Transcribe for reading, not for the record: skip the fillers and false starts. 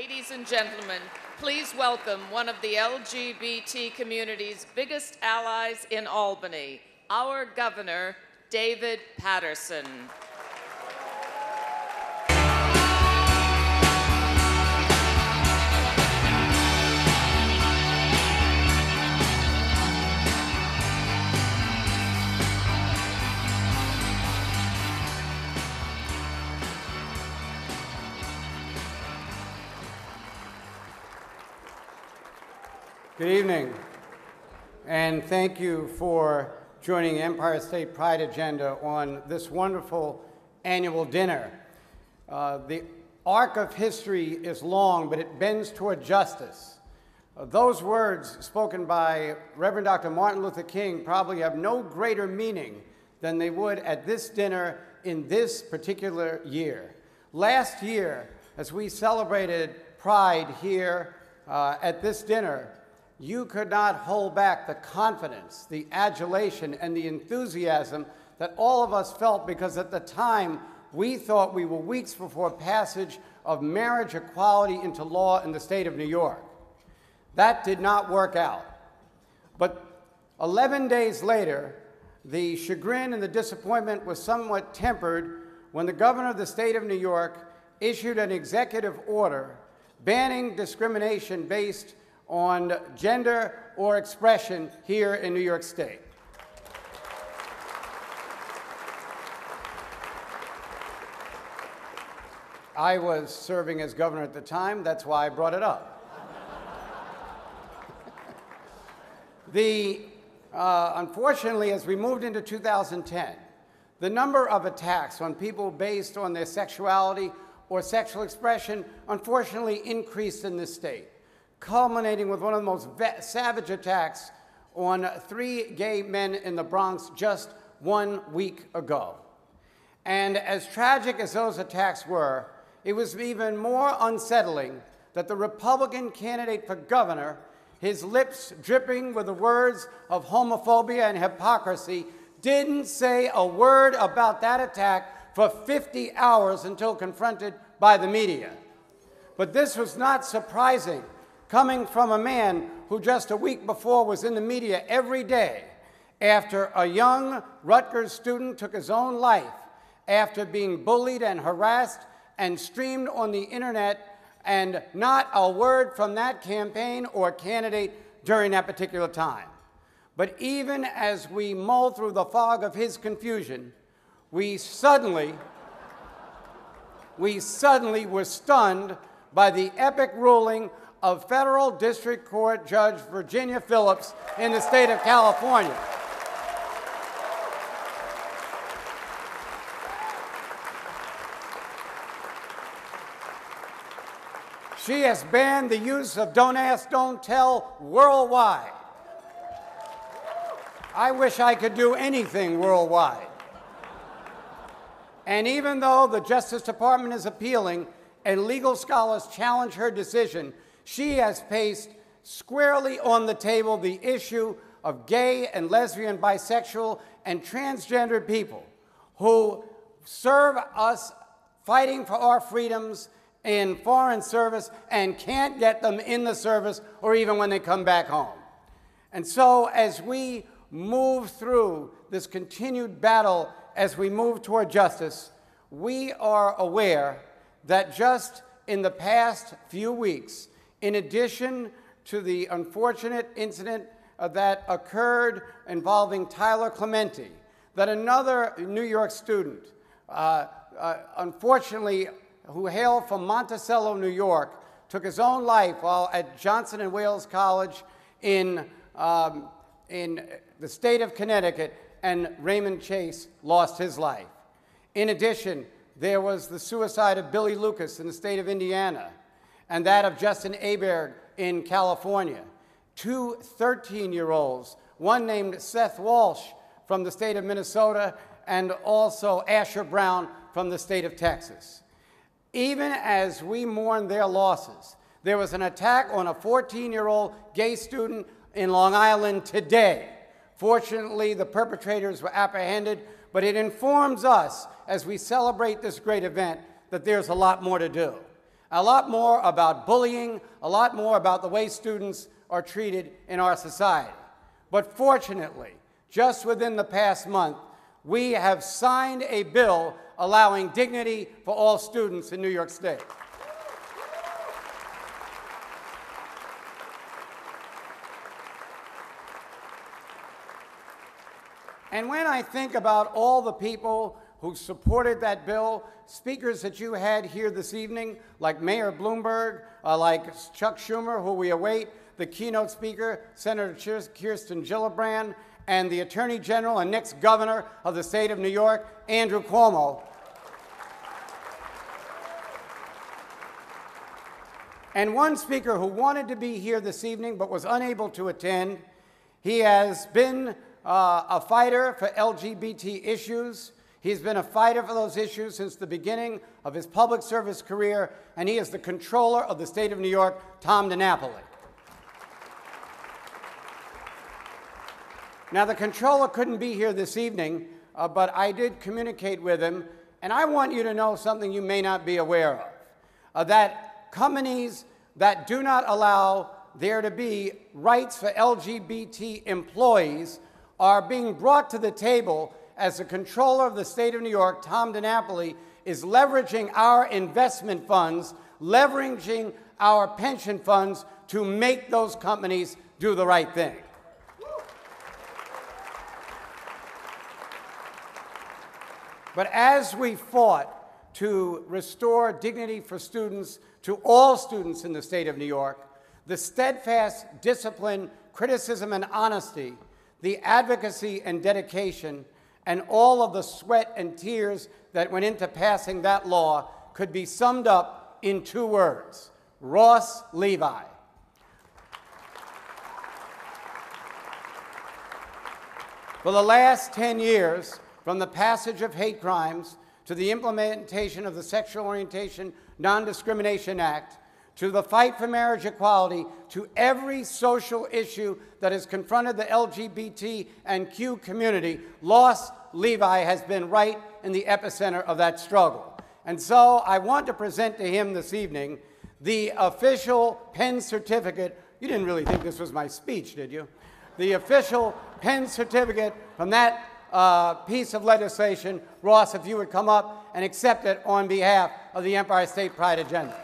Ladies and gentlemen, please welcome one of the LGBT community's biggest allies in Albany, our Governor, David Paterson. Good evening, and thank you for joining the Empire State Pride Agenda on this wonderful annual dinner. The arc of history is long, but it bends toward justice. Those words spoken by Reverend Dr. Martin Luther King probably have no greater meaning than they would at this dinner in this particular year. Last year, as we celebrated Pride here at this dinner, you could not hold back the confidence, the adulation, and the enthusiasm that all of us felt, because at the time we thought we were weeks before passage of marriage equality into law in the state of New York. That did not work out. But 11 days later, the chagrin and the disappointment was somewhat tempered when the governor of the state of New York issued an executive order banning discrimination based on gender or expression here in New York State. I was serving as governor at the time, that's why I brought it up. Unfortunately, as we moved into 2010, the number of attacks on people based on their sexuality or sexual expression unfortunately increased in this state, culminating with one of the most savage attacks on 3 gay men in the Bronx just 1 week ago. And as tragic as those attacks were, it was even more unsettling that the Republican candidate for governor, his lips dripping with the words of homophobia and hypocrisy, didn't say a word about that attack for 50 hours until confronted by the media. But this was not surprising, coming from a man who just a week before was in the media every day after a young Rutgers student took his own life after being bullied and harassed and streamed on the internet, and not a word from that campaign or candidate during that particular time. But even as we mull through the fog of his confusion, we suddenly were stunned by the epic ruling of Federal District Court Judge Virginia Phillips in the state of California. She has banned the use of Don't Ask, Don't Tell worldwide. I wish I could do anything worldwide. And even though the Justice Department is appealing and legal scholars challenge her decision, she has placed squarely on the table the issue of gay and lesbian, bisexual, and transgender people who serve us fighting for our freedoms in foreign service and can't get them in the service or even when they come back home. And so as we move through this continued battle, as we move toward justice, we are aware that just in the past few weeks, in addition to the unfortunate incident that occurred involving Tyler Clementi, that another New York student, unfortunately, who hailed from Monticello, New York, took his own life while at Johnson & Wales College in the state of Connecticut, and Raymond Chase lost his life. In addition, there was the suicide of Billy Lucas in the state of Indiana, and that of Justin Aberg in California. 2 13-year-olds, one named Seth Walsh from the state of Minnesota, and also Asher Brown from the state of Texas. Even as we mourn their losses, there was an attack on a 14-year-old gay student in Long Island today. Fortunately, the perpetrators were apprehended, but it informs us as we celebrate this great event that there's a lot more to do. a lot more about bullying, a lot more about the way students are treated in our society. But fortunately, just within the past month, we have signed a bill allowing dignity for all students in New York State. And when I think about all the people who supported that bill, speakers that you had here this evening, like Mayor Bloomberg, like Chuck Schumer, who we await, the keynote speaker, Senator Kirsten Gillibrand, and the Attorney General and next governor of the state of New York, Andrew Cuomo. And one speaker who wanted to be here this evening but was unable to attend. He has been a fighter for LGBT issues. He's been a fighter for those issues since the beginning of his public service career, and he is the controller of the state of New York, Tom DiNapoli. Now, the controller couldn't be here this evening, but I did communicate with him, and I want you to know something you may not be aware of, that companies that do not allow there to be rights for LGBT employees are being brought to the table as the controller of the state of New York, Tom DiNapoli, is leveraging our investment funds, leveraging our pension funds to make those companies do the right thing. But as we fought to restore dignity for students, to all students in the state of New York, the steadfast discipline, criticism, and honesty, the advocacy and dedication, and all of the sweat and tears that went into passing that law could be summed up in 2 words: Ross Levi. For the last 10 years, from the passage of hate crimes to the implementation of the Sexual Orientation Non-Discrimination Act, to the fight for marriage equality, to every social issue that has confronted the LGBT and Q community, Ross Levi has been right in the epicenter of that struggle. And so I want to present to him this evening the official Penn certificate. You didn't really think this was my speech, did you? The official Penn certificate from that piece of legislation. Ross, if you would come up and accept it on behalf of the Empire State Pride Agenda.